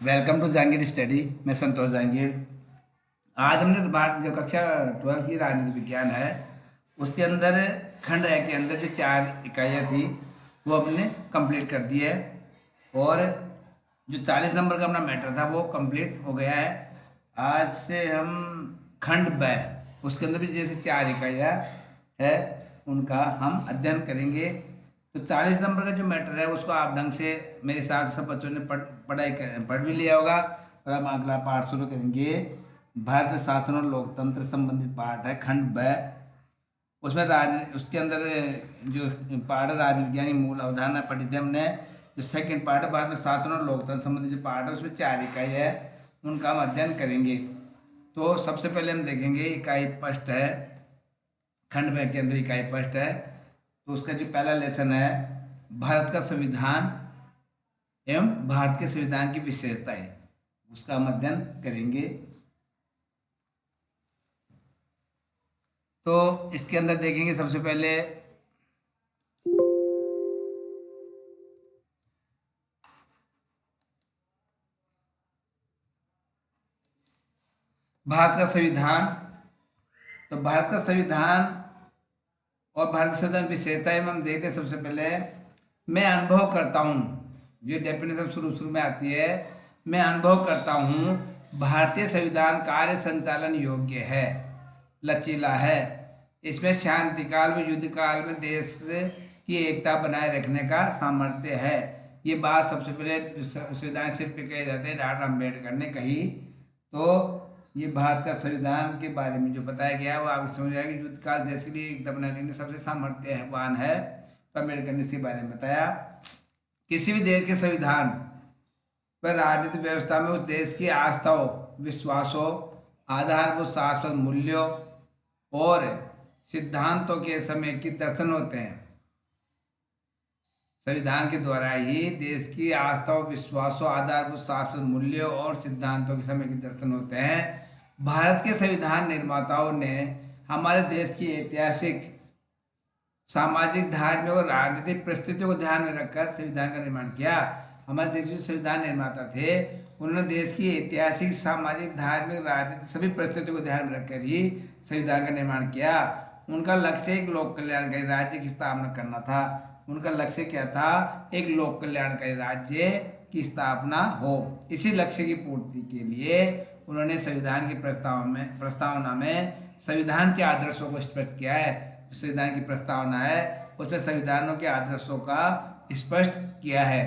Welcome to Jahangir study. मैं संतोष जहांगीर। आज हमने बात जो कक्षा 12 की राजनीति विज्ञान है उसके अंदर खंड ए के अंदर जो 4 इकाइयाँ थी वो हमने कंप्लीट कर दी है। और जो 40 नंबर का अपना मैटर था वो कंप्लीट हो गया है। आज से हम खंड ब उसके अंदर भी जैसे 4 इकाइयाँ है उनका हम अध्ययन करेंगे। तो 40 नंबर का जो मैटर है उसको आप ढंग से मेरे हिसाब से सब बच्चों ने पढ़ भी लिया होगा। और हम अगला पाठ शुरू करेंगे। भारत में शासन और लोकतंत्र संबंधित पाठ है खंड ब। उसमें उसके अंदर जो पाठ है राज्य विज्ञान की मूल अवधारणा पढ़ी थी हमने। जो सेकंड पार्ट है भारत में शासन और लोकतंत्र संबंधित जो पार्ट है उसमें 4 इकाई है उनका हम अध्ययन करेंगे। तो सबसे पहले हम देखेंगे इकाई फर्स्ट है। खंड ब के अंदर इकाई फर्स्ट है तो उसका जो पहला लेसन है भारत का संविधान एवं भारत के संविधान की विशेषताएं, उसका हम अध्ययन करेंगे। तो इसके अंदर देखेंगे सबसे पहले भारत का संविधान। तो भारत का संविधान और भारत का संविधान विशेषताएं हम देखते हैं। सबसे पहले मैं अनुभव करता हूँ, ये डेफिनेशन शुरू शुरू में आती है। मैं अनुभव करता हूँ भारतीय संविधान कार्य संचालन योग्य है, लचीला है। इसमें शांति काल में युद्ध काल में देश की एकता बनाए रखने का सामर्थ्य है। ये बात सबसे पहले संविधान शिल्प पे कहे जाते हैं, डॉक्टर अम्बेडकर ने कही। तो ये भारत का संविधान के बारे में जो बताया गया है वो आपको समझ आएगा। युद्ध काल देश के लिए एकता बनाए रखने में सबसे सामर्थ्यवान है, तो अम्बेडकर ने इसके बारे में बताया। किसी भी देश के संविधान पर राजनीतिक व्यवस्था में उस देश की आस्थाओं, विश्वासों, आधारभूत शाश्वत मूल्यों और सिद्धांतों के समय की दर्शन होते हैं। संविधान के द्वारा ही देश की आस्थाओं, विश्वासों, आधारभूत शाश्वत मूल्यों और सिद्धांतों के समय के दर्शन होते हैं। भारत के संविधान निर्माताओं ने हमारे देश की ऐतिहासिक, सामाजिक, धार्मिक और राजनीतिक परिस्थितियों को ध्यान में रखकर संविधान का निर्माण किया। हमारे देश के संविधान निर्माता थे, उन्होंने देश की ऐतिहासिक, सामाजिक, धार्मिक, राजनीतिक सभी परिस्थितियों को ध्यान में रखकर ही संविधान का निर्माण किया। उनका लक्ष्य एक लोक कल्याणकारी राज्य की स्थापना करना था। उनका लक्ष्य क्या था? एक लोक कल्याणकारी राज्य की स्थापना हो। इसी लक्ष्य की पूर्ति के लिए उन्होंने संविधान की प्रस्तावना में संविधान के आदर्शों को स्पष्ट किया है। संविधान की प्रस्तावना है उसमें संविधानों के आदर्शों का स्पष्ट किया है।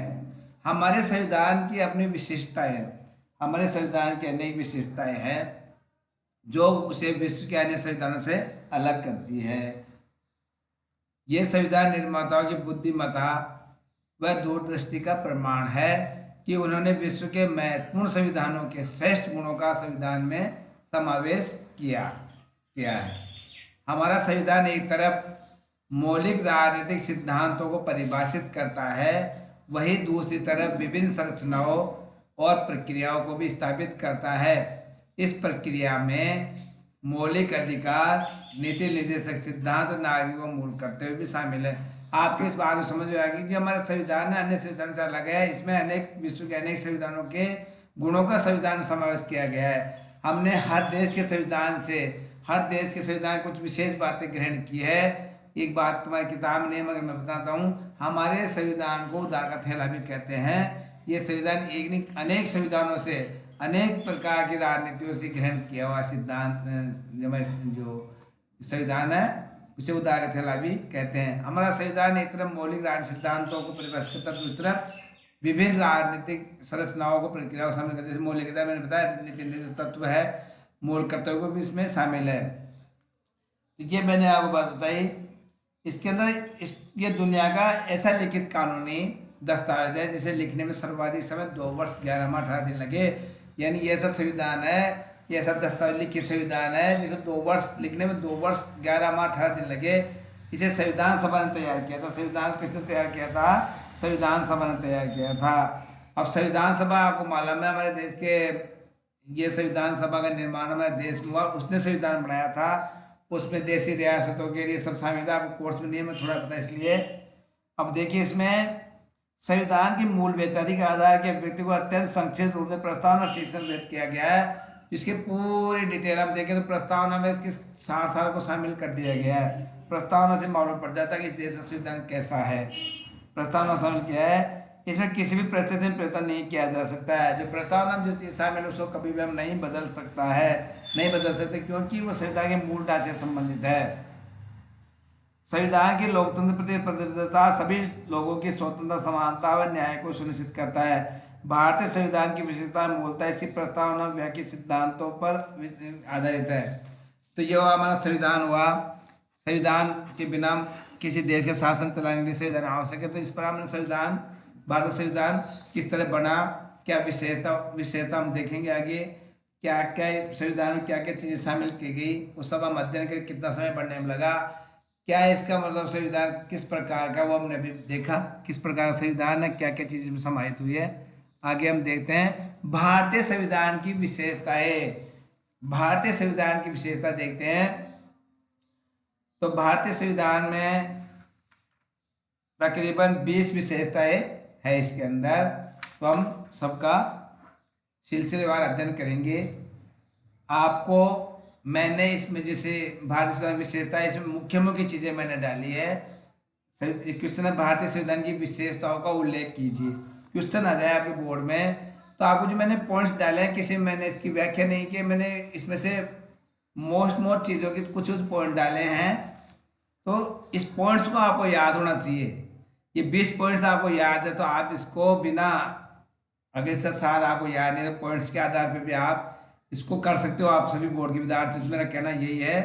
हमारे संविधान की अपनी विशेषताएं हैं। हमारे संविधान की अनेक विशेषताएं हैं जो उसे विश्व के अन्य संविधानों से अलग करती है। ये संविधान निर्माताओं की बुद्धिमत्ता व दूरदृष्टि का प्रमाण है कि उन्होंने विश्व के महत्वपूर्ण संविधानों के श्रेष्ठ गुणों का संविधान में समावेश किया है। हमारा संविधान एक तरफ मौलिक राजनीतिक सिद्धांतों को परिभाषित करता है, वही दूसरी तरफ विभिन्न संरचनाओं और प्रक्रियाओं को भी स्थापित करता है। इस प्रक्रिया में मौलिक अधिकार, नीति निर्देशक सिद्धांत और नागरिकों को मूल कर्तव्य भी शामिल है। आपको इस बात में समझ में आएगी कि हमारा संविधान अन्य संविधान से अलग है। इसमें अनेक विश्व के अनेक संविधानों के गुणों का संविधान में समावेश किया गया है। हमने हर देश के संविधान कुछ विशेष बातें ग्रहण की है। एक बात तुम्हारी किताब में नहीं मगर मैं बताता हूँ, हमारे संविधान को उद्धार का थैला भी कहते हैं। ये संविधान एक नहीं अनेक संविधानों से, अनेक प्रकार की राजनीतियों से ग्रहण किया हुआ सिद्धांत जो संविधान है उसे उद्धार का थैला भी कहते हैं। हमारा संविधान एक तरफ मौलिक राजनीतिक सिद्धांतों को परिभाषित करता है, दूसरी तरफ विभिन्न राजनीतिक संरचनाओं को, प्रक्रियाओं को शामिल करते हैं। जैसे मौलिकता मैंने बताया, नीति निर्देशक तत्व है, मूल कर्तव्य को भी इसमें शामिल है। तो ये मैंने आपको बात बताई। इसके अंदर ये दुनिया का ऐसा लिखित कानूनी दस्तावेज है जिसे लिखने में सर्वाधिक समय 2 वर्ष 11 माह 18 दिन लगे। यानी ये ऐसा संविधान है, ये ऐसा दस्तावेज लिखित संविधान है जिसे 2 वर्ष लिखने में 2 वर्ष 11 माह 18 दिन लगे। इसे संविधान सभा ने तैयार किया था। संविधान किसने तैयार किया था? संविधान सभा ने तैयार किया था। अब संविधान सभा आपको मालूम है हमारे देश के, ये संविधान सभा का निर्माण हमारे देश में हुआ, उसने संविधान बनाया था। उसमें देशी रियासतों के लिए सब शामिल था। आपको कोर्स में नहीं है, मैं थोड़ा पता इसलिए। अब देखिए इसमें संविधान की मूल वैचारिक आधार के व्यक्ति को अत्यंत संक्षिप्त रूप में प्रस्तावना शीर्षक में व्यक्त किया गया है, जिसके पूरी डिटेल हम देखें तो प्रस्तावना में इसके सार सार को शामिल कर दिया गया है। प्रस्तावना से मालूम पड़ जाता है कि इस देश का संविधान कैसा है। प्रस्तावना शामिल किया है, इसमें किसी भी परिस्थिति में परिवर्तन नहीं किया जा सकता है। जो प्रस्तावना में जो चीज़ शामिल है उसको कभी भी हम नहीं बदल सकता है, नहीं बदल सकते, क्योंकि वो संविधान के मूल ढांचे से संबंधित है। संविधान की लोकतंत्र प्रति प्रतिबद्धता सभी लोगों की स्वतंत्रता, समानता व न्याय को सुनिश्चित करता है। भारतीय संविधान की विशेषता मूलतः इसकी प्रस्तावना व्याख्या सिद्धांतों पर आधारित है। तो ये हमारा संविधान हुआ। संविधान के बिना किसी देश के शासन चलाने के लिए संविधान आवश्यक है। तो इस पर हमने संविधान, भारतीय संविधान किस तरह बना, क्या विशेषता हम देखेंगे आगे, क्या क्या संविधान में क्या क्या चीज़ें शामिल की गई, उस सब हम अध्ययन करके कितना समय पढ़ने में लगा, क्या है इसका मतलब संविधान किस प्रकार का, वो हमने भी देखा किस प्रकार का संविधान है, क्या क्या चीज़ें में समाहित हुई है। आगे हम देखते हैं भारतीय संविधान की विशेषताएं। भारतीय संविधान की विशेषता देखते हैं। तो भारतीय संविधान में तकरीबन 20 विशेषताएं है इसके अंदर। तो हम सबका सिलसिलेवार अध्ययन करेंगे। आपको मैंने इसमें जैसे भारतीय संविधान विशेषता, इसमें मुख्य मुख्य चीज़ें मैंने डाली है। क्वेश्चन है भारतीय संविधान की विशेषताओं का उल्लेख कीजिए, क्वेश्चन आ जाए आपके बोर्ड में। तो आपको जो मैंने पॉइंट्स डाले हैं, किसी में मैंने इसकी व्याख्या नहीं की, मैंने इसमें से मोस्ट चीज़ों के कुछ पॉइंट डाले हैं। तो इस पॉइंट्स को आपको याद होना चाहिए। ये 20 पॉइंट्स आपको याद है तो आप इसको बिना, अगर इसका सार आपको याद नहीं तो पॉइंट्स के आधार पर भी आप इसको कर सकते हो। आप सभी बोर्ड के विद्यार्थी से मेरा कहना यही है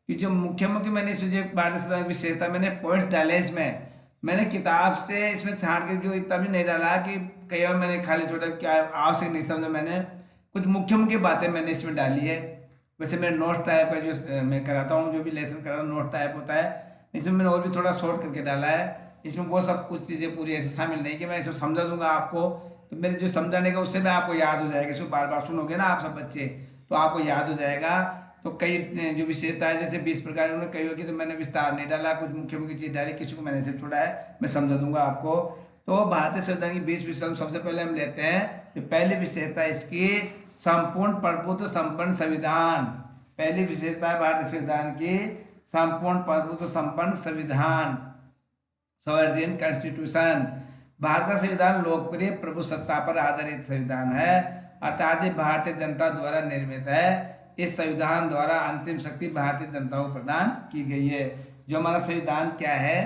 कि जो मुख्य मैंने इसमें जो भारतीय संविधान की विशेषता मैंने पॉइंट्स डाले, इसमें मैंने किताब से इसमें छांट के जो इतना भी नहीं डाला कि कई बार मैंने खाली छोड़ा, क्या आवश्यक नहीं समझा, मैंने कुछ मुख्य बातें मैंने इसमें डाली है। वैसे मेरे नोट्स टाइप है जो मैं कराता हूँ, जो भी लेसन कराता हूँ नोट टाइप होता है, इसमें मैंने और भी थोड़ा शॉर्ट करके डाला है। इसमें वो सब कुछ चीज़ें पूरी ऐसे शामिल नहीं कि मैं इसको समझा दूंगा आपको, तो मेरे जो समझाने का उससे मैं आपको याद हो जाएगा। इसको बार बार सुनोगे ना आप सब बच्चे तो आपको याद हो जाएगा। तो कई जो विशेषता है जैसे 20 प्रकार उन्होंने कई होगी, तो मैंने विस्तार नहीं डाला, कुछ मुख्य चीज़ डाली, किसी को मैंने सिर्फ छोड़ा है, मैं समझा दूंगा आपको। तो भारतीय संविधान की 20 विशेषता सबसे पहले हम लेते हैं। जो पहली विशेषता इसकी संपूर्ण प्रभुत्व संपन्न संविधान। पहली विशेषता है भारतीय संविधान की संपूर्ण प्रभुत्व संपन्न संविधान, सॉवरेन कॉन्स्टिट्यूशन। भारत का संविधान लोकप्रिय प्रभुसत्ता पर आधारित संविधान है, अर्थात भारतीय जनता द्वारा निर्मित है। इस संविधान द्वारा अंतिम शक्ति भारतीय जनता को प्रदान की गई है। जो हमारा संविधान क्या है,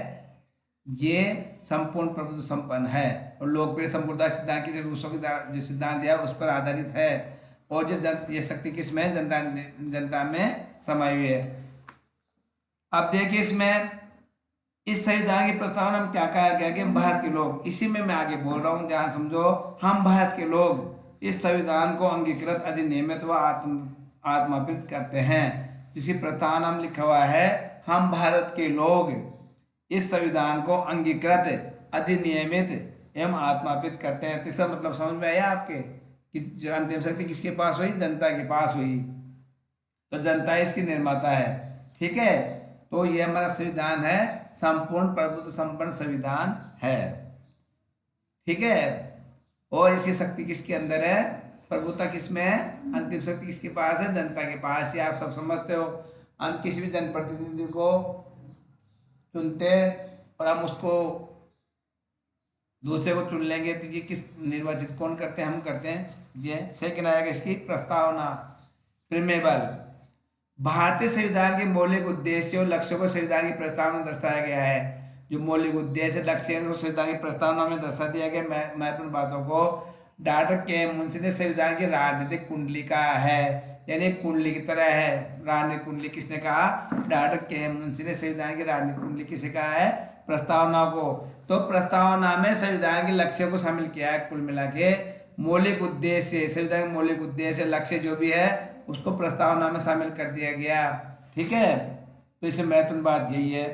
ये संपूर्ण प्रभुत्व संपन्न है और लोकप्रिय संप्रदाय सिद्धांत की रूसों की जो सिद्धांत दिया उस पर आधारित है। और जो ये शक्ति किस में, जनता में समाई हुई है। अब देखिए इसमें इस संविधान की प्रस्तावना में क्या कहा गया कि भारत के लोग, इसी में मैं आगे बोल रहा हूँ, ध्यान समझो, हम भारत के लोग इस संविधान को अंगीकृत, अधिनियमित व आत्मापित करते हैं। जिसकी प्रस्तावना में लिखा हुआ है हम भारत के लोग इस संविधान को अंगीकृत, अधिनियमित एवं आत्मापित करते हैं। इसका मतलब समझ में आया आपके कि जो अंतिम शक्ति किसके पास हुई, जनता के पास हुई। तो जनता इसकी निर्माता है, ठीक है। तो ये हमारा संविधान है, संपूर्ण प्रभुत्व संपन्न संविधान है, ठीक है। और इसकी शक्ति किसके अंदर है, प्रभुत्व किसमें है, अंतिम शक्ति किसके पास है, जनता के पास। ये आप सब समझते हो। हम किसी भी जनप्रतिनिधि को चुनते और हम उसको दूसरे को चुन लेंगे तो ये किस निर्वाचित कौन करते हैं, हम करते हैं। ये सेकंड आएगा इसकी प्रस्तावना, प्रीमेबल। भारतीय संविधान के मौलिक उद्देश्य और लक्ष्यों को संविधान की प्रस्तावना में दर्शाया गया है। जो मौलिक उद्देश्य लक्ष्य है संविधान की प्रस्तावना में दर्शा दिया गया। महत्वपूर्ण बातों को डॉक्टर के मुंशी ने संविधान की राजनीतिक कुंडली कहा है, यानी कुंडली की तरह है। राजनीतिक कुंडली किसने कहा, डॉक्टर के मुंशी ने संविधान की राजनीतिक कुंडली किसे कहा है, प्रस्तावना को। तो प्रस्तावना में संविधान के लक्ष्य को शामिल किया है। कुल मिला के मौलिक उद्देश्य, संविधान के मौलिक उद्देश्य लक्ष्य जो भी है उसको प्रस्तावना में शामिल कर दिया गया, ठीक है। तो इसमें महत्वपूर्ण बात यही है,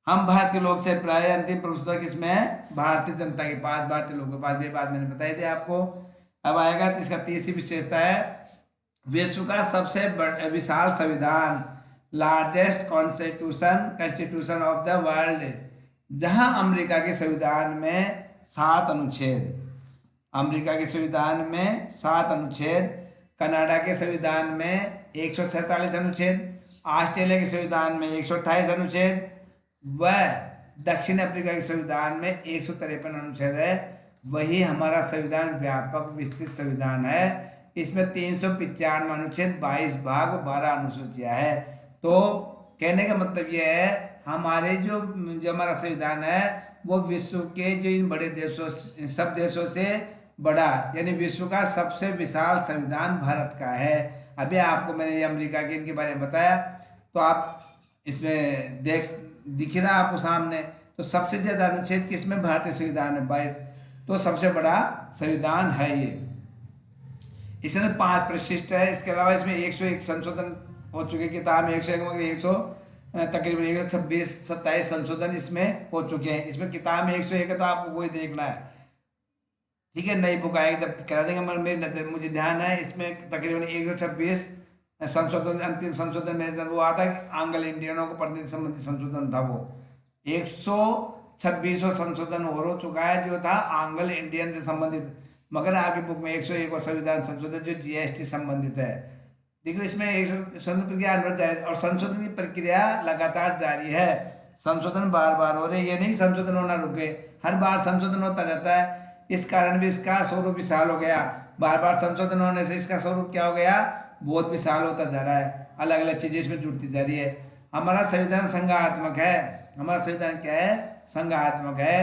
हम भारत के लोग से प्राय अंतिम प्रभुत्व किसमें है, भारतीय जनता के पास, भारतीय लोगों के पास। ये बात मैंने बताई थी आपको। अब आएगा इसका तीसरी विशेषता है विश्व का सबसे विशाल संविधान, largest constitution of the world. जहां अमेरिका के संविधान में 7 अनुच्छेद, अमेरिका के संविधान में 7 अनुच्छेद, कनाडा के संविधान में 147 अनुच्छेद, ऑस्ट्रेलिया के संविधान में 128 अनुच्छेद व दक्षिण अफ्रीका के संविधान में 153 अनुच्छेद है, वही हमारा संविधान व्यापक विस्तृत संविधान है। इसमें 395 अनुच्छेद, 22 भाग, 12 अनुसूचियां है। तो कहने का मतलब यह है हमारे जो जो हमारा संविधान है वो विश्व के जो इन बड़े देशों सब देशों से बड़ा, यानी विश्व का सबसे विशाल संविधान भारत का है। अभी आपको मैंने ये अमेरिका के इनके बारे में बताया, तो आप इसमें दिख रहा आपको सामने। तो सबसे ज़्यादा अनुच्छेद किसमें? भारतीय संविधान में 22। तो सबसे बड़ा संविधान है ये। इसमें 5 परिशिष्ट है। इसके अलावा इसमें 101 संशोधन हो चुके, किताब में 101 मगर 100 तकरीबन 126-27 संशोधन इसमें हो चुके हैं। इसमें किताब में 101 है, तो आपको वही देखना है, ठीक है। नई बुक आएगी तब करा देंगे, मगर मेरी नजर मुझे ध्यान है इसमें तकरीबन 126 संशोधन, अंतिम संशोधन में वो आता है आंग्ल इंडियनों को प्रतिनिधि संबंधी संशोधन था, वो 126वां संशोधन हो चुका है जो था आंग्ल इंडियन से संबंधित। मगर आपकी बुक में 101वां संविधान संशोधन जो जीएसटी संबंधित है। देखो इसमें संशोधन प्रक्रिया और संशोधन की प्रक्रिया लगातार जारी है। संशोधन बार बार हो रहे, ये नहीं संशोधन होना रुक गए, हर बार संशोधन होता रहता है। इस कारण भी इसका स्वरूप विशाल हो गया। बार बार संशोधन होने से इसका स्वरूप क्या हो गया? बहुत विशाल होता जा रहा है, अलग अलग चीजें इसमें जुड़ती जा रही है। हमारा संविधान संघात्मक है। हमारा संविधान क्या है? संघात्मक है।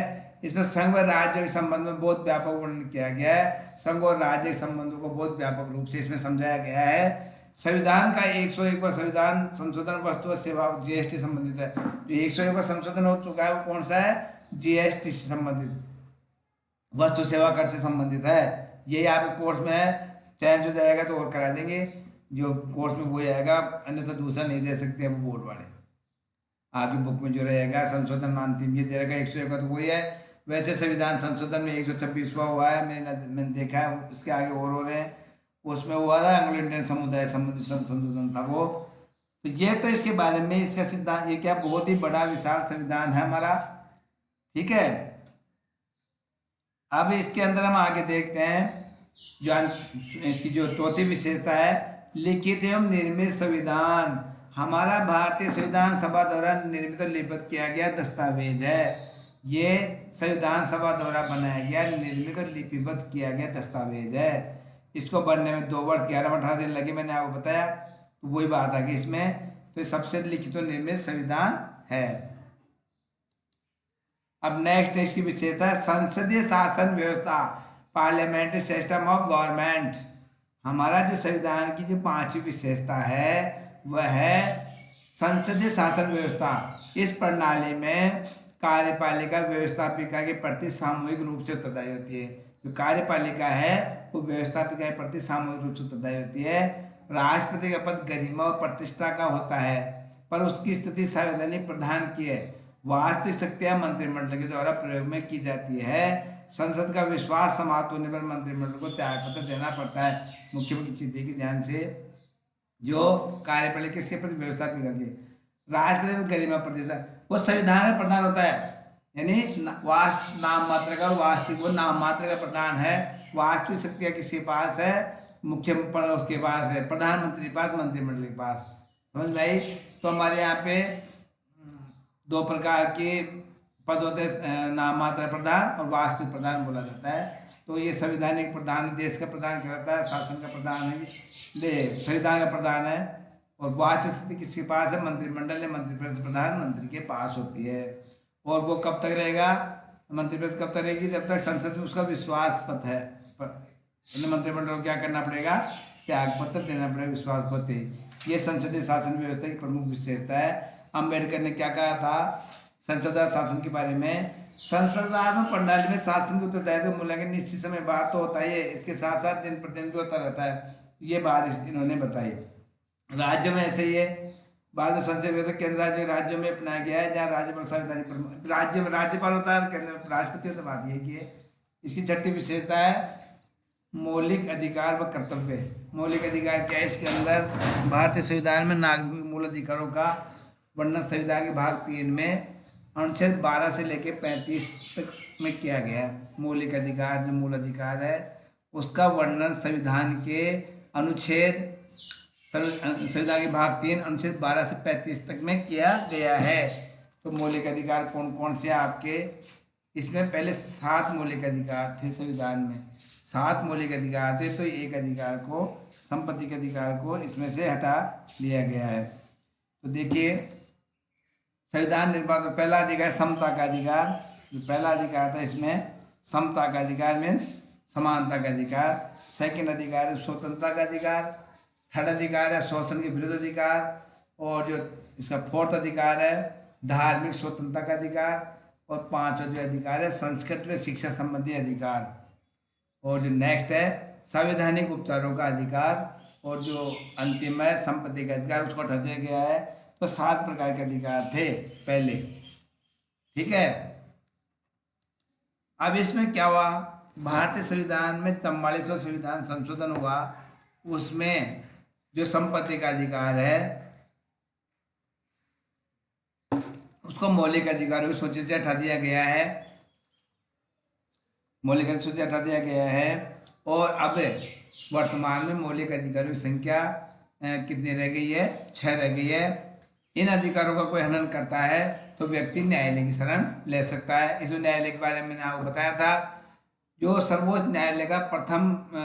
इसमें संघ व राज्य के संबंध में बहुत व्यापक वर्णन किया गया है। संघ और राज्य के संबंधों को बहुत व्यापक रूप से इसमें समझाया गया है। संविधान का 101वां संविधान संशोधन वस्तु और सेवा जीएसटी संबंधित है। जो 101वां संशोधन हो चुका है वो कौन सा है? जीएसटी से संबंधित, वस्तु सेवा कर से संबंधित है। यही आपके कोर्स में है, चेंज हो जाएगा तो और करा देंगे, जो कोर्स में वो आएगा, अन्यथा दूसरा नहीं दे सकते हैं वो बोर्ड वाले। आपकी बुक में जो रहेगा संशोधन अंतिम ये दे रहेगा 101 का, तो वही है। वैसे संविधान संशोधन में 126वां हुआ है, मैंने देखा है, उसके आगे और हो रहे हैं। उसमें हुआ था एंग्लो इंडियन समुदाय संबंधित संशोधन था वो। तो ये तो इसके बारे में, इसका सिद्धांत ये क्या बहुत ही बड़ा विशाल संविधान है हमारा, ठीक है। अब इसके अंदर हम आगे देखते हैं जो इसकी जो चौथी विशेषता है, लिखित एवं निर्मित संविधान। हमारा भारतीय संविधान सभा द्वारा निर्मित और लिपिबद्ध किया गया दस्तावेज है। ये संविधान सभा द्वारा बनाया गया, निर्मित और लिपिबद्ध किया गया दस्तावेज है। इसको बनने में 2 वर्ष 11-18 दिन लगे, मैंने आपको बताया। तो वही बात आ गई इसमें। तो सबसे लिखित और निर्मित संविधान है। अब नेक्स्ट इसकी विशेषता है संसदीय शासन व्यवस्था, पार्लियामेंट्री सिस्टम ऑफ गवर्नमेंट। हमारा जो संविधान की जो 5वीं विशेषता है वह है संसदीय शासन व्यवस्था। इस प्रणाली में कार्यपालिका व्यवस्थापिका के प्रति सामूहिक रूप से उत्तरदायी होती है। जो कार्यपालिका है वो व्यवस्थापिका के प्रति सामूहिक रूप से उत्तरदायी होती है। राष्ट्रपति का पद गरिमा और प्रतिष्ठा का होता है, पर उसकी स्थिति संवैधानिक प्रधान की है। वास्तविक शक्तियां मंत्रिमंडल के द्वारा प्रयोग में की जाती है। संसद का विश्वास समाप्त होने पर मंत्रिमंडल को त्यागपत्र देना पड़ता है। मुख्यमंत्री की चीज देखिए ध्यान से, जो कार्यपालिका किसके प्रति? व्यवस्थापिका के। राष्ट्रपति में गरिमा प्रतिष्ठा, वो संविधान का प्रधान होता है, यानी नाम मात्र का, वास्तविक वो नाम मात्र का प्रधान है। वास्तविक शक्तियां किसके पास है? मुख्य उसके पास है, प्रधानमंत्री के पास, मंत्रिमंडल के पास। समझ में आई? तो हमारे यहाँ पे 2 प्रकार के पद होते हैं, नाम मात्र प्रधान और वास्तविक प्रधान बोला जाता है। तो ये संवैधानिक प्रधान देश का प्रधान कहलाता है, शासन का प्रधान है, संविधान का प्रधान है। और वास्तविक स्थिति किसके पास है? मंत्रिमंडल या मंत्रिपरिषद प्रधानमंत्री के पास होती है। और वो कब तक रहेगा? मंत्रिपरिषद कब तक रहेगी? जब तक संसद में उसका विश्वास पत्र है। मंत्रिमंडल को क्या करना पड़ेगा? त्याग पत्र देना पड़ेगा, विश्वास पत्र। ये संसदीय शासन व्यवस्था की प्रमुख विशेषता है। अम्बेडकर ने क्या कहा था संसदीय शासन के बारे में? संसदीय प्रणाली में शासन के उत्तरदायित्व मूल्यांकन निश्चित समय बाद तो होता ही है, इसके साथ साथ दिन प्रतिदिन भी होता रहता है। ये बात इन्होंने बताई। राज्यों में ऐसे ही है। बाद में संसदीय व्यवस्था केंद्र राज्यों में अपनाया गया है, जहाँ राज्यपाल संवैधानिक राज्य में राज्यपाल होता है, केंद्र राष्ट्रपति होता है। बात यही की है। इसकी 6ठी विशेषता है मौलिक अधिकार व कर्तव्य। मौलिक अधिकार क्या है? इसके अंदर भारतीय संविधान में नागरिक मूल अधिकारों का वर्णन संविधान के भाग 3 में अनुच्छेद 12 से लेकर 35 तक में किया गया है। मौलिक अधिकार जो मूल अधिकार है उसका वर्णन संविधान के अनुच्छेद संविधान के भाग 3 अनुच्छेद 12 से 35 तक में किया गया है। तो मौलिक अधिकार कौन कौन से आपके, इसमें पहले 7 मौलिक अधिकार थे संविधान में, 7 मौलिक अधिकार थे, तो एक अधिकार को, संपत्ति के अधिकार को इसमें से हटा दिया गया है। तो देखिए संविधान निर्माण में पहला अधिकार समता का अधिकार, जो पहला अधिकार था इसमें समता का अधिकार मीन्स समानता का अधिकार। सेकंड अधिकार है स्वतंत्रता का अधिकार। थर्ड अधिकार है शोषण के विरुद्ध अधिकार। और जो इसका फोर्थ अधिकार है धार्मिक स्वतंत्रता का अधिकार। और पांचवा जो अधिकार है संस्कृत में शिक्षा संबंधी अधिकार। और जो नेक्स्ट है संवैधानिक उपचारों का अधिकार। और जो अंतिम है संपत्ति का अधिकार, उसको हटा दिया गया है। तो 7 प्रकार के अधिकार थे पहले, ठीक है। अब इसमें क्या हुआ, भारतीय संविधान में 44वां संविधान संशोधन हुआ, उसमें जो संपत्ति का अधिकार है उसको मौलिक अधिकारों की सूची से हटा दिया गया है, मौलिक अधिकारों से हटा दिया गया है। और अब वर्तमान में मौलिक अधिकारों की संख्या कितनी रह गई है, 6 रह गई है। इन अधिकारों का कोई हनन करता है तो व्यक्ति न्यायालय की शरण ले सकता है। इस न्यायालय के बारे में मैंने आपको बताया था। जो सर्वोच्च न्यायालय का प्रथम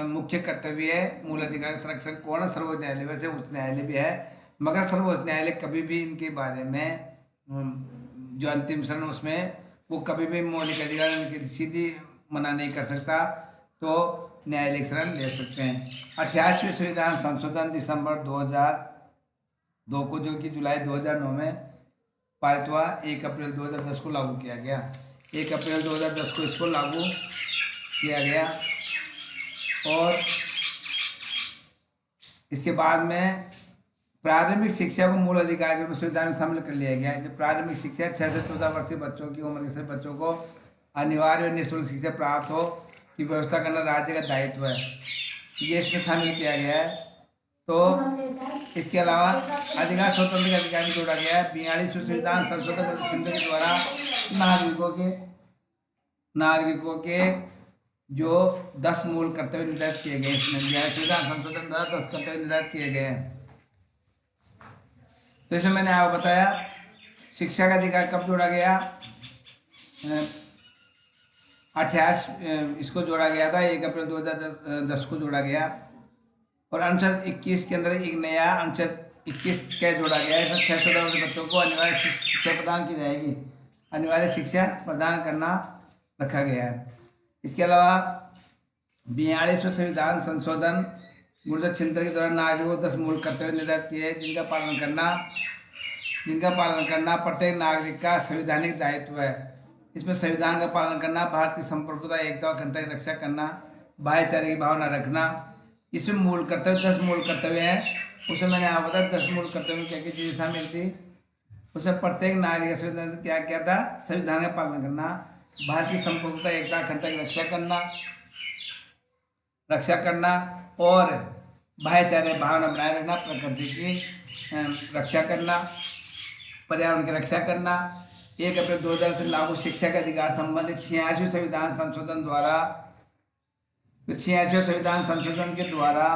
मुख्य कर्तव्य है मूल अधिकार संरक्षण कौन है, सर्वोच्च न्यायालय। वैसे उच्च न्यायालय भी है, मगर सर्वोच्च न्यायालय कभी भी इनके बारे में जो अंतिम शरण उसमें वो कभी भी मौलिक अधिकार की सीधी मना नहीं कर सकता, तो न्यायालय शरण ले सकते हैं। 88वें संविधान संशोधन दिसंबर 2002 को, जो कि जुलाई 2009 में पारित हुआ, 1 अप्रैल 2010 को लागू किया गया। 1 अप्रैल 2010 को इसको लागू किया गया। और इसके बाद में प्रारंभिक शिक्षा को मूल अधिकार के रूप में संविधान में शामिल कर लिया गया है। जो प्रारंभिक शिक्षा 6 से 14 वर्ष के बच्चों की उम्र के सभी बच्चों को अनिवार्य और निःशुल्क शिक्षा प्राप्त हो की व्यवस्था करना राज्य का दायित्व है, ये इसमें शामिल किया गया है। तो इसके अलावा अधिकार स्वतंत्र का अधिकार भी जोड़ा गया है। 42वें संविधान संशोधन चिंतन के द्वारा नागरिकों के जो 10 मूल कर्तव्य निर्धारित किए गए, इसमें संविधान संशोधन द्वारा 10 कर्तव्य निर्धारित किए गए हैं। तो इसमें मैंने आपको बताया शिक्षा का अधिकार कब जोड़ा गया, 28 इसको जोड़ा गया था, 1 अप्रैल 2010 को जोड़ा गया। और अनुच्छेद 21 के अंदर एक नया अनुच्छेद 21 क्या जोड़ा गया है, इसमें 6 वर्ष के बच्चों को अनिवार्य शिक्षा प्रदान की जाएगी, अनिवार्य शिक्षा प्रदान करना रखा गया है। इसके अलावा 42वें संविधान संशोधन गुर्जर छिंतर के दौरान नागरिकों को 10 मूल कर्तव्य निर्धारित किए हैं, जिनका पालन करना प्रत्येक नागरिक का संवैधानिक दायित्व है। इसमें संविधान का पालन करना, भारत की संप्रभुता, एकता और अखंडता की रक्षा करना, भाईचारे की भावना रखना। इसमें मूल कर्तव्य 10 मूल कर्तव्य हैं। उसमें मैंने आपको बताया 10 मूल कर्तव्य में क्या क्या चीज़ें शामिल थी। उसमें प्रत्येक नागरिक का संविधान क्या क्या था, संविधान का पालन करना, भारत की संप्रभुता, एकता, अखंडता की रक्षा करना और भाईचारे भावना बनाए रखना, प्रकृति की रक्षा करना, पर्यावरण की रक्षा करना। 1 अप्रैल 2000 से लागू शिक्षा के अधिकार संबंधित 86वें संविधान संशोधन द्वारा, 86वें संविधान संशोधन के द्वारा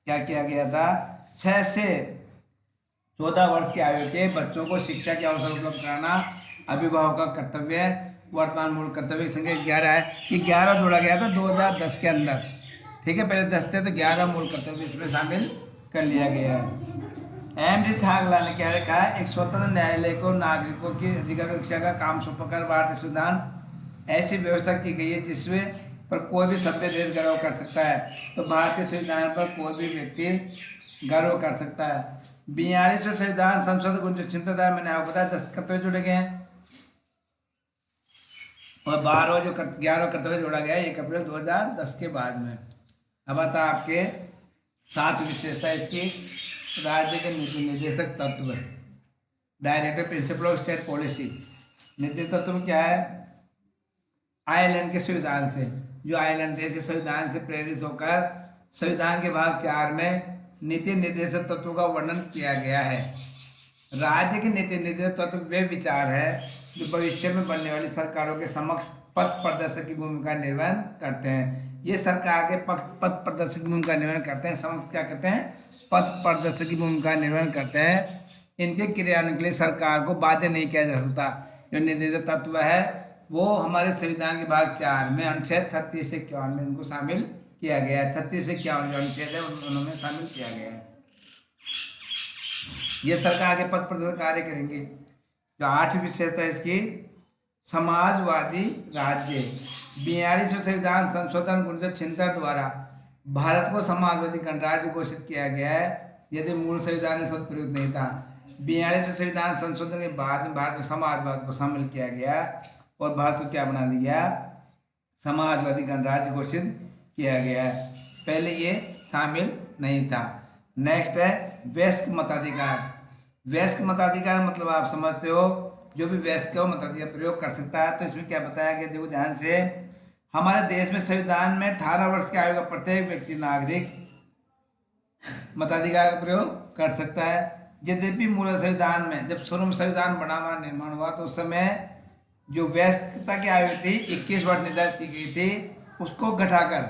क्या किया गया था, 6 से 14 वर्ष की आयु के बच्चों को शिक्षा के अवसर उपलब्ध कराना अभिभावक का कर्तव्य है। वर्तमान मूल कर्तव्य की संख्या 11 है। ये 11 जोड़ा गया था 2010 के अंदर, ठीक है। पहले 10 थे, तो 11 मूल कर्तव्य इसमें शामिल कर लिया गया है। एम जी छागला ने क्या लिखा है, एक स्वतंत्र न्यायालय को नागरिकों की अधिकार रक्षा का काम सौंपकर भारतीय संविधान ऐसी व्यवस्था की गई है जिसमें पर कोई भी सभ्य देश गर्व कर सकता है। तो भारतीय संविधान पर कोई भी व्यक्ति गर्व कर सकता है। 42वें संविधान संशोधन गुंजर चिंताधार मैंने आपको बताया 10 कर्तव्य जुड़े गए हैं और 11 कर्तव्य जोड़ा गया है 1 अप्रैल 2010 के बाद में। अब आता आपके 7 विशेषता इसकी, राज्य के नीति निर्देशक तत्व, directive principle of state policy. नीति तत्व में क्या है, आयरलैंड के संविधान से, जो आयरलैंड देश के संविधान से प्रेरित होकर संविधान के भाग 4 में नीति निर्देशक तत्वों का वर्णन किया गया है। राज्य के नीति निर्देशक तत्व वे विचार है जो भविष्य में बनने वाली सरकारों के समक्ष पथ प्रदर्शक की भूमिका निर्वहन करते हैं। ये सरकार के पथ प्रदर्शक की भूमिका निर्वहन करते हैं, समक्ष क्या करते हैं, पथ प्रदर्शक की भूमिका निर्वहन करते हैं। इनके क्रियान्वयन के लिए सरकार को बाध्य नहीं किया जा सकता। जो निर्देशक तत्व है वो हमारे संविधान के भाग 4 में अनुच्छेद 36 से 51 में इनको शामिल किया गया है। 36 से 51 जो अनुच्छेद है उन्होंने शामिल किया गया है। ये सरकार के पथ प्रदर्शक कार्य करेंगे। जो 8वीं विशेषता है इसकी, समाजवादी राज्य। 42वें संविधान संशोधन 1976 द्वारा भारत को समाजवादी गणराज्य घोषित किया गया है, यदि मूल संविधान में सदप्रयुक्त नहीं था। 42वें संविधान संशोधन के बाद में भारत में समाजवाद को शामिल किया गया और भारत को क्या बना दिया गया, समाजवादी गणराज्य घोषित किया गया है। पहले ये शामिल नहीं था। नेक्स्ट है वयस्क मताधिकार। वयस्क मताधिकार मतलब आप समझते हो, जो भी वयस्क हो मताधिकार प्रयोग कर सकता है। तो इसमें क्या बताया गया, देखो ध्यान से, हमारे देश में संविधान में 18 वर्ष की आयु का प्रत्येक व्यक्ति नागरिक मताधिकार का प्रयोग कर सकता है। यद्यपि मूल संविधान में जब शुरू में संविधान बना हमारा निर्माण हुआ तो उस समय जो वयस्कता की आयु थी 21 वर्ष निर्धारित की गई थी, उसको घटाकर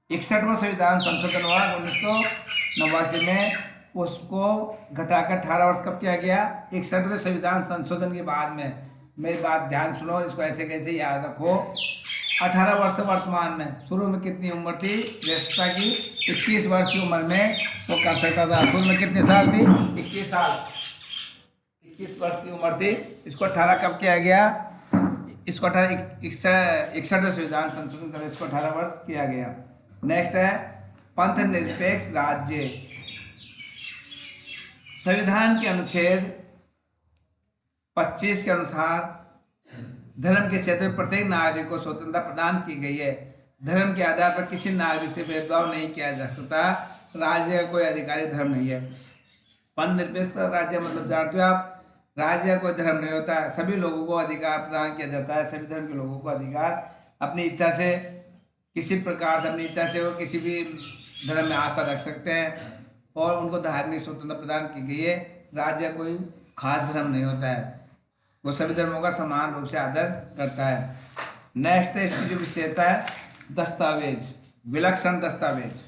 61वां संविधान संशोधन हुआ 1989 में, उसको घटाकर 18 वर्ष कब किया गया, 61वें संविधान संशोधन के बाद में। मेरी बात ध्यान सुनो, इसको ऐसे कैसे याद रखो। 18 वर्ष वर्तमान में, शुरू में कितनी उम्र थी वयस्कता की, 21 वर्ष की उम्र में वो कर सकता था। शुरू में कितने साल थी, 21 साल, 21 वर्ष की उम्र थी। इसको 18 कब किया गया, इसको 61वें संविधान संशोधन कर इसको 18 वर्ष किया गया। नेक्स्ट है पंथ निरपेक्ष राज्य। संविधान के अनुच्छेद 25 के अनुसार धर्म के क्षेत्र में प्रत्येक नागरिक को स्वतंत्रता प्रदान की गई है। धर्म के आधार पर किसी नागरिक से भेदभाव नहीं किया जा सकता। राज्य का कोई आधिकारिक धर्म नहीं है। पंथ निरपेक्ष राज्य मतलब जानते हो आप, राज्य का कोई धर्म नहीं होता है। सभी लोगों को अधिकार प्रदान किया जाता है। सभी धर्म के लोगों को अधिकार अपनी इच्छा से, किसी प्रकार से अपनी इच्छा से वो किसी भी धर्म में आस्था रख सकते हैं और उनको धार्मिक स्वतंत्रता प्रदान की गई है। राज्य कोई खास धर्म नहीं होता है, वो सभी धर्मों का समान रूप से आदर करता है। नेक्स्ट है इसकी जो विशेषता है, दस्तावेज, विलक्षण दस्तावेज।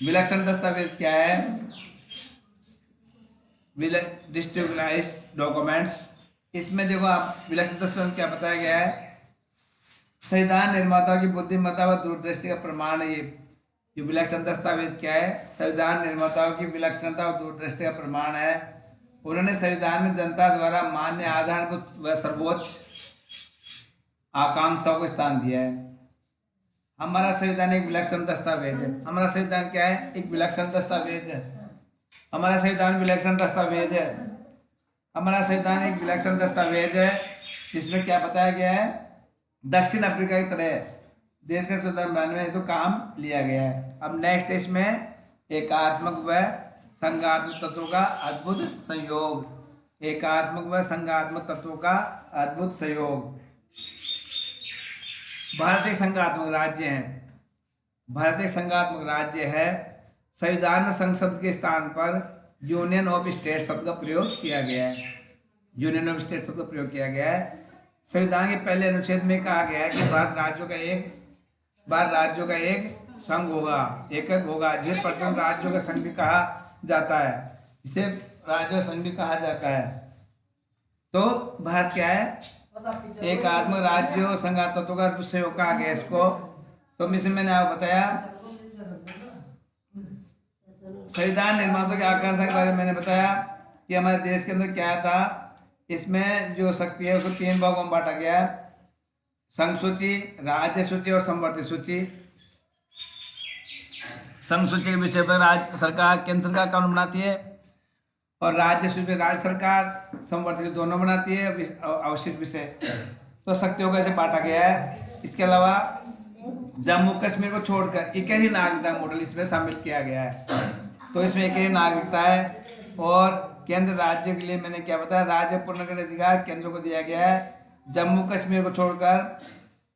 विलक्षण दस्तावेज क्या है, डिस्ट्रिब्यूटलाइज डॉक्यूमेंट्स। इसमें देखो आप, विलक्षण दस्तावेज क्या बताया गया है, संविधान निर्माताओं की बुद्धिमत्ता व दूरदृष्टि का प्रमाण है। ये जो विलक्षण दस्तावेज क्या है, संविधान निर्माताओं की विलक्षणता और दूरदृष्टि का प्रमाण है। उन्होंने संविधान में जनता द्वारा मान्य आधारभूत व सर्वोच्च आकांक्षाओं को स्थान दिया है। हमारा संविधान एक विलक्षण दस्तावेज है। हमारा संविधान क्या है, एक विलक्षण दस्तावेज है। हमारा संविधान विलक्षण दस्तावेज है। हमारा संविधान एक विलक्षण दस्तावेज है जिसमें क्या बताया गया है, दक्षिण अफ्रीका की तरह देश का संविधान बनाने में तो काम लिया गया है। अब नेक्स्ट इसमें एकात्मक व संघात्मक तत्वों का अद्भुत संयोग। एकात्मक व संघात्मक तत्वों का अद्भुत संयोग। भारत एक संघात्मक राज्य है। भारत एक संघात्मक राज्य है। संविधान में संघ शब्द के स्थान पर यूनियन ऑफ स्टेट शब्द का प्रयोग किया गया है। यूनियन ऑफ स्टेट शब्द का प्रयोग किया गया है। संविधान के पहले अनुच्छेद में कहा गया है कि भारत राज्यों का एक संघ होगा, एकक होगा। जिस प्रथम राज्यों का संघ भी कहा जाता है, इसे राज्य संघ भी कहा जाता है। तो भारत क्या है, एक आत्म राज्य संघात तत्वों का संयोग कहा गया इसको। तो मिशन मैंने आपको बताया संविधान निर्माताओं की आकांक्षा के बारे में मैंने बताया कि हमारे देश के अंदर क्या था। इसमें जो शक्ति है उसको 3 भागों में बांटा गया है, संघ सूची, राज्य सूची और संवर्ती सूची। संघ सूची के विषय पर राज्य सरकार, केंद्र सरकार कानून बनाती है और राज्य सूची राज्य सरकार, संवर्ती दोनों बनाती है अवशिष्ट विषय। तो शक्तियों को ऐसे बांटा गया है। इसके अलावा जम्मू कश्मीर को छोड़कर एक ही नागरिकता मॉडल इसमें शामिल किया गया है। तो इसमें एक ही नागरिकता है और केंद्र राज्य के लिए मैंने क्या बताया, राज्य पूर्ण अधिकार केंद्र को दिया गया है। जम्मू कश्मीर को छोड़कर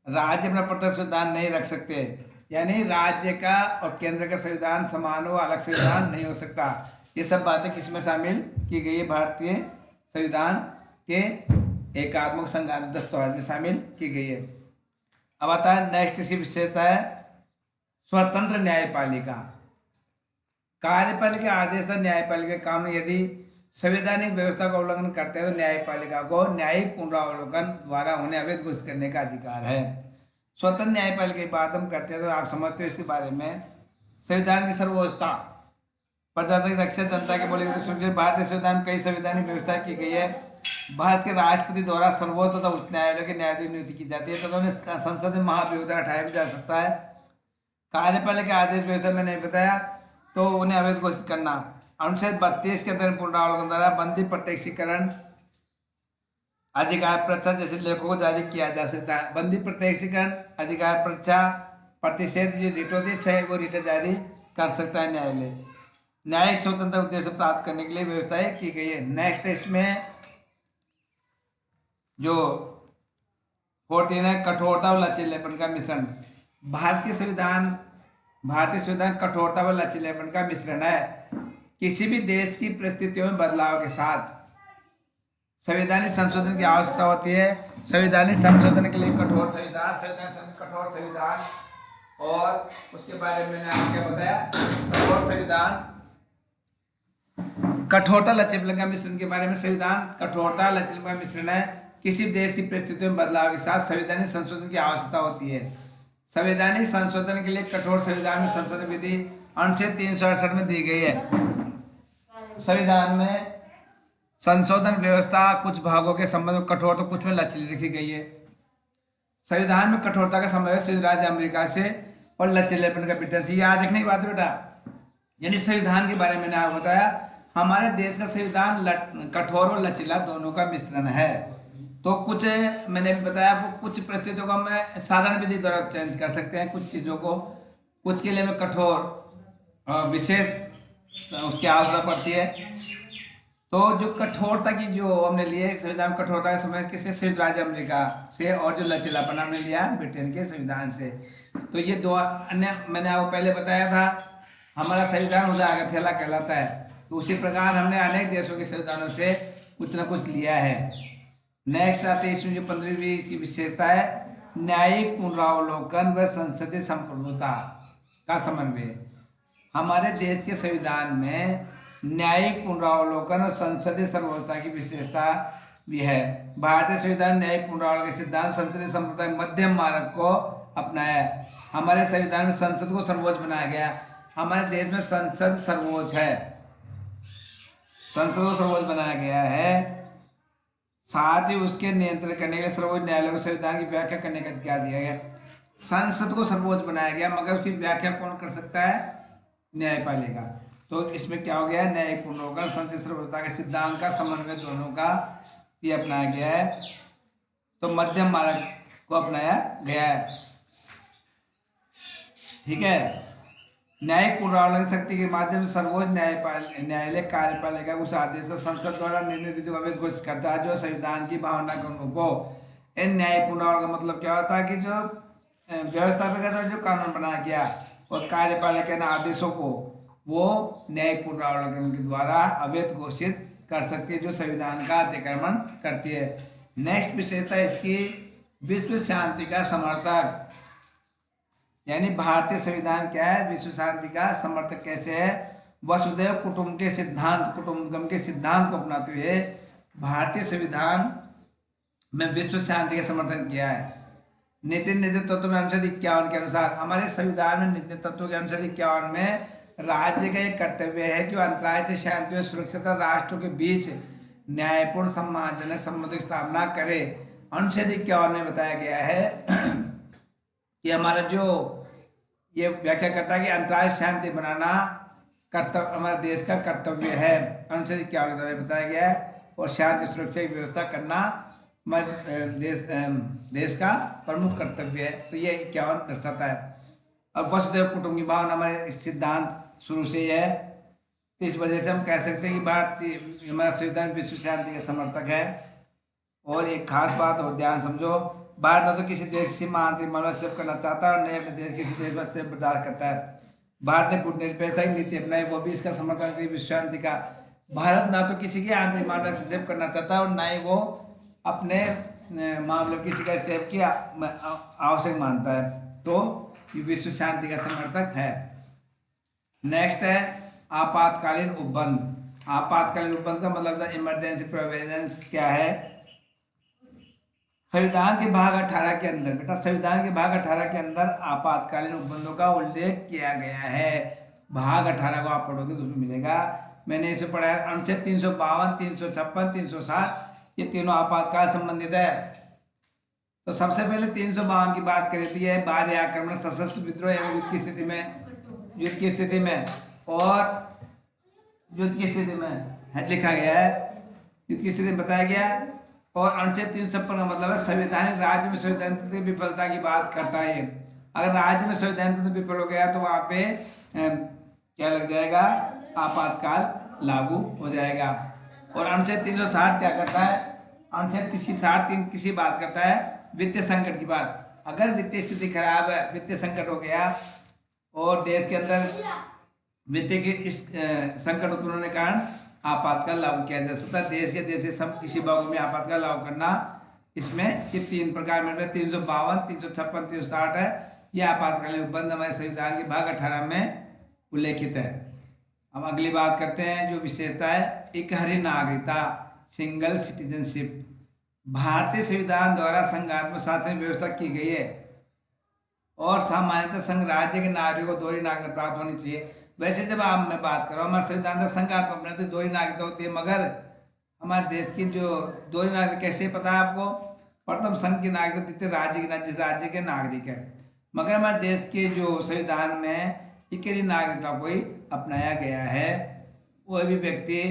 राज्य अपना प्रत्यक्ष संविधान नहीं रख सकते, यानी राज्य का और केंद्र का संविधान समान हो, अलग संविधान नहीं हो सकता। ये सब बातें किसमें शामिल की गई है? भारतीय संविधान के एकात्मक संविधान दस्तावेज में शामिल की गई है। अब आता है नेक्स्ट, इसकी विशेषता है स्वतंत्र न्यायपालिका। कार्यपालिका आदेश था न्यायपालिका काम यदि संवैधानिक व्यवस्था का उल्लंघन करते हैं तो न्यायपालिका को न्यायिक पुनरावलोकन द्वारा उन्हें अवैध घोषित करने का अधिकार है। स्वतंत्र न्यायपालिका की बात हम करते हैं तो आप समझते हो इसके बारे में। संविधान की सर्वोच्चता, प्रजातंत्र रक्षा, जनता के बोले तो सुरक्षित। भारतीय संविधान में कई संवैधानिक व्यवस्था की गई है। भारत के राष्ट्रपति द्वारा सर्वोच्च तथा उच्च न्यायालय के न्यायाधीश नियुक्ति की जाती है तथा उन्हें संसद में महाभियोग द्वारा हटाया भी जा सकता है। कार्यपालिका आदेश व्यवस्था में नहीं बताया तो उन्हें अवैध घोषित करना। अनुच्छेद 32 के अंतर्गत पुनरावलोकन द्वारा बंदी प्रत्यक्षीकरण अधिकार परीक्षा जैसे लेखों को जारी किया जा सकता है। बंदी प्रत्यक्षीकरण अधिकार परीक्षा प्रतिषेध जो रिट होती है वो रिट जारी कर सकता है न्यायालय। न्यायिक स्वतंत्र उद्देश्य प्राप्त करने के लिए व्यवस्थाएं की गई है। नेक्स्ट इसमें जो 14 है कठोरता और लचीलेपन का मिश्रण। भारतीय संविधान कठोरता व लचीलेपन का मिश्रण है। किसी भी देश की परिस्थितियों में बदलाव के साथ संवैधानिक संशोधन की आवश्यकता होती है। संवैधानिक संशोधन के लिए कठोर संविधान और उसके बारे में मैंने आपको क्या बताया, कठोर संविधान, कठोरता लचीलेपन का मिश्रण के बारे में। संविधान कठोरता लचीलेपन का मिश्रण है। किसी देश की परिस्थितियों में बदलाव के साथ संवैधानिक संशोधन की आवश्यकता होती है। संवैधानिक संशोधन के लिए कठोर संविधान में संशोधन विधि अनुच्छेद 368 में दी गई है। संविधान में संशोधन व्यवस्था कुछ भागों के संबंध में कठोर तो कुछ में लचीली रखी गई है। संविधान में कठोरता का समावेश संयुक्त राज्य अमेरिका से और लचीलेपन का ब्रिटेन से। याद रखने की बात है बेटा, यानी संविधान के बारे में मैंने आपको बताया हमारे देश का संविधान कठोर और लचीला दोनों का मिश्रण है। तो कुछ मैंने भी बताया वो कुछ परिस्थितियों को हम साधारण विधि द्वारा चेंज कर सकते हैं, कुछ चीज़ों को, कुछ के लिए में कठोर विशेष उसकी आवश्यकता पड़ती है। तो जो कठोरता की जो हमने लिए संविधान में कठोरता का समय किससे, संयुक्त राज्य अमेरिका से, और जो लचीलापन हमने लिया ब्रिटेन के संविधान से। तो ये दो अन्य मैंने आपको पहले बताया था हमारा संविधान उदार का थैला कहलाता है। तो उसी प्रकार हमने अनेक देशों के संविधानों से कुछ न कुछ लिया है। नेक्स्ट आते हैं इसमें जो 15वीं की विशेषता है न्यायिक पुनरावलोकन व संसदीय संप्रभुता का समन्वय। हमारे देश के संविधान में न्यायिक पुनरावलोकन और संसदीय सर्वोच्चता की विशेषता भी है। भारतीय संविधान न्यायिक पुनरावलोकन के सिद्धांत संसदीय संप्रभुता के मध्यम मार्ग को अपनाया है। हमारे संविधान में संसद को सर्वोच्च बनाया गया। हमारे देश में संसद सर्वोच्च है, संसद को सर्वोच्च बनाया गया है। साथ ही उसके नियंत्रण करने के लिए सर्वोच्च न्यायालय को संविधान की व्याख्या करने का अधिकार दिया गया। संसद को सर्वोच्च बनाया गया मगर उसकी व्याख्या कौन कर सकता है? न्यायपालिका। तो इसमें क्या हो गया है, न्यायिक पुनरावलोकन संसदीय सर्वोच्चता के सिद्धांत का समन्वय दोनों का ये अपनाया गया है। तो मध्यम मार्ग को अपनाया गया है। ठीक है, न्यायिक पुनरावलोकन शक्ति के माध्यम से सर्वोच्च न्यायालय कार्यपालिका उस आदेश और संसद द्वारा निर्मित विधि को अवैध घोषित करता है जो संविधान की भावना के अनुरूप हो। इन न्यायिक पुनरावलोकन का मतलब क्या होता है कि जो व्यवस्थापक जो कानून बनाया गया और कार्यपालिका ने आदेशों को वो न्यायिक पुनरावलोकन के द्वारा अवैध घोषित कर सकती है जो संविधान का अतिक्रमण करती है। नेक्स्ट विशेषता इसकी विश्व शांति का समर्थक, यानी भारतीय संविधान क्या है, विश्व शांति का समर्थक कैसे है? वसुधैव कुटुंबकम के सिद्धांत को अपनाते हुए भारतीय संविधान में विश्व शांति का समर्थन किया है। नीति तत्व में अनुच्छेद 51 के अनुसार हमारे संविधान में नीति तत्व के अनुच्छेद 51 में राज्य का एक कर्तव्य है कि वह अंतर्राष्ट्रीय शांति और सुरक्षा राष्ट्रों के बीच न्यायपूर्ण सम्मानजनक संबंधों की स्थापना करे। अनुच्छेद 51 में बताया गया है कि हमारा जो ये व्याख्या करता है कि अंतर्राष्ट्रीय शांति बनाना कर्तव्य हमारे देश का कर्तव्य है। अनुच्छेद 51 के द्वारा बताया गया है और शांति सुरक्षा की व्यवस्था करना देश का प्रमुख कर्तव्य है। तो ये 51 दर्शाता है। और वसुधैव कुटुंब की भावना हमारे सिद्धांत शुरू से ही है। इस वजह से हम कह सकते हैं कि भारतीय हमारा संविधान विश्व शांति का समर्थक है। और एक खास बात और ध्यान समझो, भारत न तो किसी देश की सीमा आंतरिक मामला सेव करना चाहता है और न अपने देश किसी देश में सेव बर्दाश्त करता है। भारत ने कूटनीतिक नीति अपनाई, वो भी इसका समर्थन करती। विश्व शांति का भारत ना तो किसी के आंतरिक मामले से हस्तक्षेप करना चाहता और ना ही वो अपने मामले में किसी का हस्तक्षेप की आवश्यक मानता है, तो ये विश्व शांति का समर्थक है। नेक्स्ट है आपातकालीन उपबंध। आपातकालीन उपबंध का मतलब इमरजेंसी प्रोविजंस क्या है? संविधान के भाग 18 के अंदर, बेटा संविधान के भाग 18 के अंदर आपातकालीन उपबंधों का उल्लेख किया गया है। भाग 18 को आप पढ़ोगे तो उसमें मिलेगा। मैंने इसे पढ़ा है। अनुच्छेद 352, 356, 360 ये तीनों आपातकाल संबंधित है। तो सबसे पहले 352 की बात करी थी, है बाह्य आक्रमण, सशस्त्र विद्रोह एवं युद्ध की स्थिति में, युद्ध की स्थिति में और युद्ध की स्थिति में लिखा गया है, युद्ध की स्थिति में बताया गया। और अनुच्छेद 356 का मतलब है संवैधानिक राज्य में संविधान की विफलता की बात करता है। अगर राज्य में संविधान विफल हो गया तो वहां पे क्या लग जाएगा? आपातकाल लागू हो जाएगा। और अनुच्छेद 360 क्या करता है? अनुच्छेद किसी बात करता है? वित्तीय संकट की बात। अगर वित्तीय स्थिति खराब है, वित्तीय संकट हो गया और देश के अंदर वित्तीय की इस संकट उत्पन्न होने के कारण आपातकाल लागू किया जा सकता है। देश या देश के सब किसी भागों में आपातकाल लागू करना, इसमें ये 3 प्रकार में 352, 356, 360 है। यह आपातकालीन उपबंध हमारे संविधान के भाग 18 में उल्लेखित है। अब अगली बात करते हैं जो विशेषता है, इकहरी नागरिकता, सिंगल सिटीजनशिप। भारतीय संविधान द्वारा संघात्मक शासन व्यवस्था की गई है और सामान्यतः संघ राज्य के नागरिकों को दोहरी नागरिकता प्राप्त होनी चाहिए। वैसे जब आप मैं बात कर रहा हूँ, हमारे संविधान संघात्मक बना तो दोहरी नागरिकता होती है, मगर हमारे देश की जो दोहरी नागरिकता कैसे पता है आपको? प्रथम संघ की नागरिकता द्वितीय राज्य की, जिस राज्य के नागरिक है। मगर हमारे देश के जो संविधान में इकहरी नागरिकता को ही अपनाया गया है। कोई भी व्यक्ति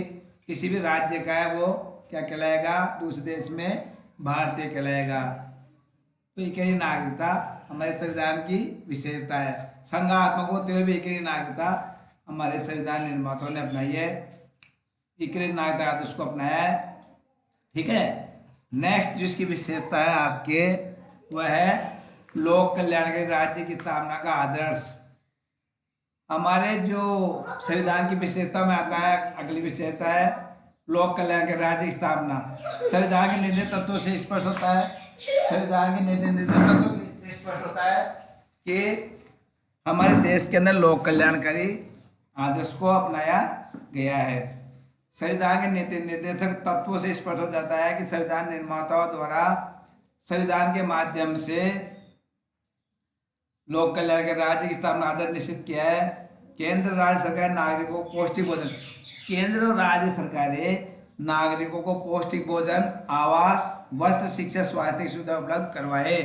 किसी भी राज्य का है वो क्या कहलाएगा? दूसरे देश में भारतीय कहलाएगा। तो इकहरी नागरिकता हमारे संविधान की विशेषता है। संघात्मक होते हुए भी इकहरी नागरिकता हमारे संविधान निर्माताओं ने अपनाई है। इकहरी नागरिकता तो उसको अपनाया है, ठीक है। नेक्स्ट जिसकी विशेषता है आपके, वह है लोक कल्याणकारी राज्य की स्थापना का आदर्श। हमारे जो संविधान की विशेषता में आता है, अगली विशेषता है लोक कल्याण के राज्य की स्थापना। संविधान के निर्देश तत्वों से स्पष्ट होता है, संविधान के निर्देश तत्वों से स्पष्ट होता है कि हमारे देश के अंदर लोक कल्याणकारी आदर्श को अपनाया गया है। संविधान के नीति निर्देशक तत्वों से स्पष्ट हो जाता है कि संविधान निर्माताओं द्वारा संविधान के माध्यम से लोक कल्याण के राज्य की स्थापना आदर्श निश्चित किया है। केंद्र राज्य सरकार नागरिकों को पौष्टिक भोजन, केंद्र और राज्य सरकारें नागरिकों को पौष्टिक भोजन, आवास, वस्त्र, शिक्षा, स्वास्थ्य की सुविधा उपलब्ध करवाए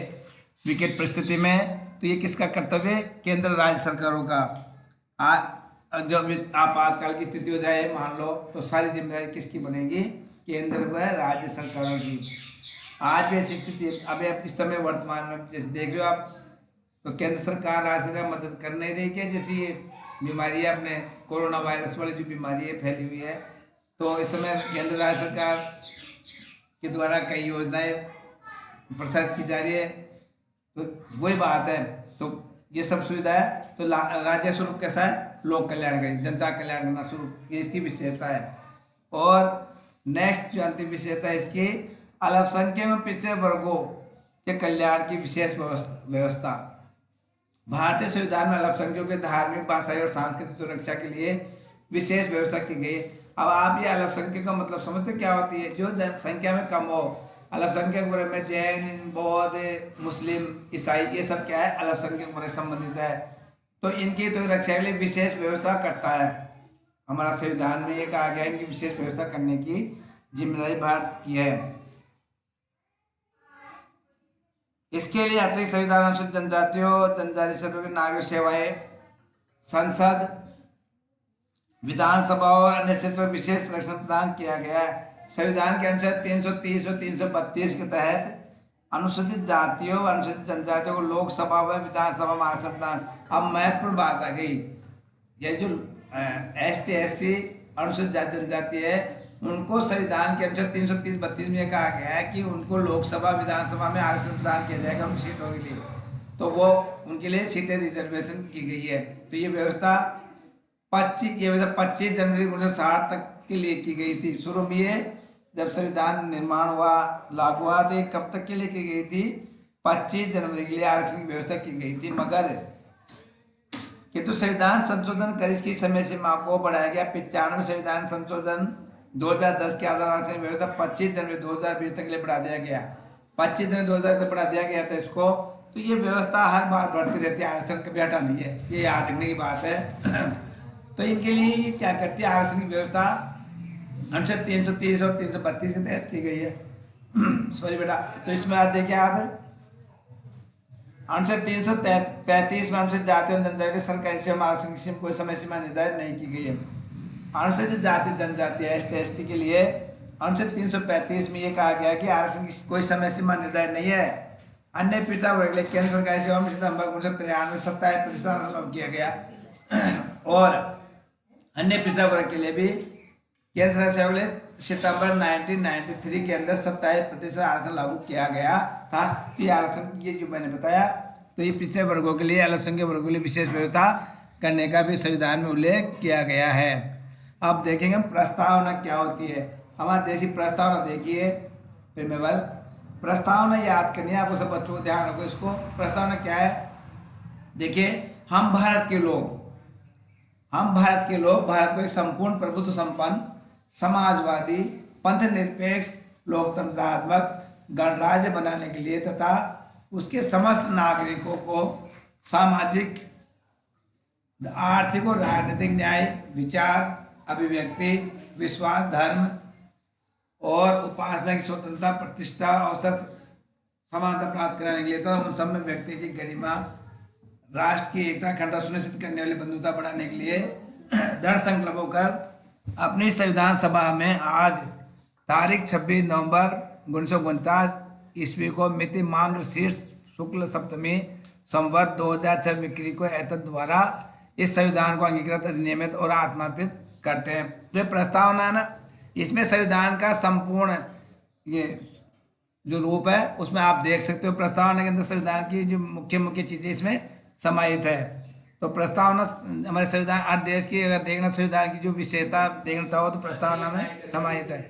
विकट परिस्थिति में। तो ये किसका कर्तव्य है? केंद्र राज्य सरकारों का। जब आपातकाल की स्थिति हो जाए मान लो, तो सारी जिम्मेदारी किसकी बनेगी? केंद्र व राज्य सरकारों की। आज भी ऐसी स्थिति, अभी आप इस समय वर्तमान में जैसे देख रहे हो आप, तो केंद्र सरकार राज्य सरकार मदद कर नहीं रही क्या? जैसे ये बीमारी है, अपने कोरोना वायरस वाली जो बीमारी है फैली हुई है, तो इस समय केंद्र राज्य सरकार के द्वारा कई योजनाएं प्रसारित की जा रही है। तो वही बात है, तो ये सब सुविधा है। तो राज्य स्वरूप कैसा है? लोक कल्याणकारी, जनता कल्याण करना स्वरूप, ये इसकी विशेषता है। और नेक्स्ट जो अंतिम विशेषता है इसकी, अल्पसंख्यक एवं पिछड़े वर्गों के कल्याण की विशेष व्यवस्था। भारतीय संविधान में अल्पसंख्यकों के धार्मिक, भाषाई और सांस्कृतिक सुरक्षा के लिए विशेष व्यवस्था की गई। अब आप ये अल्पसंख्यक का मतलब समझते क्या होती है? जो जनसंख्या में कम हो। अल्पसंख्यक वर्ग में जैन, बौद्ध, मुस्लिम, ईसाई, ये सब क्या है? अल्पसंख्यक वर्ग संबंधित है। तो इनकी तो रक्षा के लिए विशेष व्यवस्था करता है। हमारा संविधान में ये कहा गया है इनकी विशेष व्यवस्था करने की जिम्मेदारी भारत की है। इसके लिए अतिरिक्त संविधान अनुसूचित जनजातियों, जनजाति क्षेत्रों की नागरिक सेवाएं, संसद, विधानसभा और अन्य क्षेत्रों में विशेष संरक्षण प्रदान किया गया है। संविधान के अनुच्छेद 330 और 332 के तहत अनुसूचित जातियों व अनुसूचित जनजातियों को लोकसभा व विधानसभा में आरक्षण प्रदान। अब महत्वपूर्ण बात आ गई, ये जो ST SC अनुसूचित जाति जनजाति है, उनको संविधान के अनुच्छेद 330-32 में कहा गया है कि उनको लोकसभा विधानसभा में आरक्षण प्रदान किया जाएगा उनकी सीटों के लिए। तो वो उनके लिए सीटें रिजर्वेशन की गई है। तो ये व्यवस्था 25 जनवरी 1960 तक के लिए की गई थी। शुरू में ये जब संविधान निर्माण हुआ, लागू हुआ, तो ये कब तक के लिए की गई थी? 25 जनवरी के लिए आरक्षण की व्यवस्था की गई थी। मगर किंतु संविधान संशोधन कर इसकी समय सीमा को बढ़ाया गया। 95 संविधान संशोधन 2010 के आधार आरक्षण व्यवस्था 25 जनवरी 2020 तक के लिए बढ़ा दिया गया। 25 जनवरी 2000 तक बढ़ा दिया गया था इसको। तो ये व्यवस्था हर बार बढ़ती रहती है, आरक्षण कभी हटा नहीं है, ये याद रखने की बात है। तो इनके लिए ये क्या करती है, आरक्षण की व्यवस्था अनुच्छेद 330 और 332 के तहत की गई है। सॉरी बेटा, तो इसमें आज देखिए आप अनुच्छेद 335 में अनुसूचित जाति और जनजाति सरकारी सेवा आरक्षण की कोई समय सीमा निर्धारित नहीं की गई है। अनुसूचित जाति जनजाति ST के लिए अनुच्छेद 335 में ये कहा गया कि आरक्षण की कोई समय सीमा निर्धारित नहीं है। अन्य पिछड़ा वर्ग के लिए केंद्र सरकारी सेवा में सितंबर 1993 27% लागू किया गया और अन्य पिछड़ा वर्ग के लिए भी केंद्र सरकारी सेवा के लिए सितंबर 1993 के अंदर 27% आरक्षण लागू किया गया था। ये आरक्षण ये जो मैंने बताया, तो ये पिछड़े वर्गों के लिए, अल्पसंख्यक वर्गों के लिए विशेष व्यवस्था करने का भी संविधान में उल्लेख किया गया है। अब देखेंगे प्रस्तावना क्या होती है। हमारे देश की प्रस्तावना देखिए, प्रिमेबल प्रस्तावना याद करनी है आपको, सब बच्चों को ध्यान रखो इसको। प्रस्तावना क्या है? देखिए, हम भारत के लोग भारत को एक संपूर्ण प्रभुत्व संपन्न, समाजवादी, पंथ निरपेक्ष, लोकतंत्रात्मक गणराज्य बनाने के लिए तथा उसके समस्त नागरिकों को सामाजिक, आर्थिक और राजनीतिक न्याय, विचार, अभिव्यक्ति, विश्वास, धर्म और उपासना की स्वतंत्रता, प्रतिष्ठा, अवसर, समानता प्राप्त कराने के लिए तथा उन सब में व्यक्ति की गरिमा, राष्ट्र की एकता, अखंडता सुनिश्चित करने वाली बंधुता बढ़ाने के लिए दृढ़ संकल्प होकर अपनी संविधान सभा में आज तारीख 26 नवंबर 1949 ईस्वी को मिति मांग शीर्ष शुक्ल सप्तमी संवत 2006 विक्री को एतद द्वारा इस संविधान को अंगीकृत, अधिनियमित और आत्मापित करते हैं। जो प्रस्तावना है ना, इसमें संविधान का संपूर्ण ये जो रूप है उसमें आप देख सकते हो। प्रस्तावना के अंदर संविधान की जो मुख्य चीजें इसमें समाहित है। तो प्रस्तावना हमारे संविधान, हर देश की अगर देखना संविधान की जो विशेषता देखना चाहो तो प्रस्तावना में समाहित है।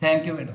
थैंक यू बेटा।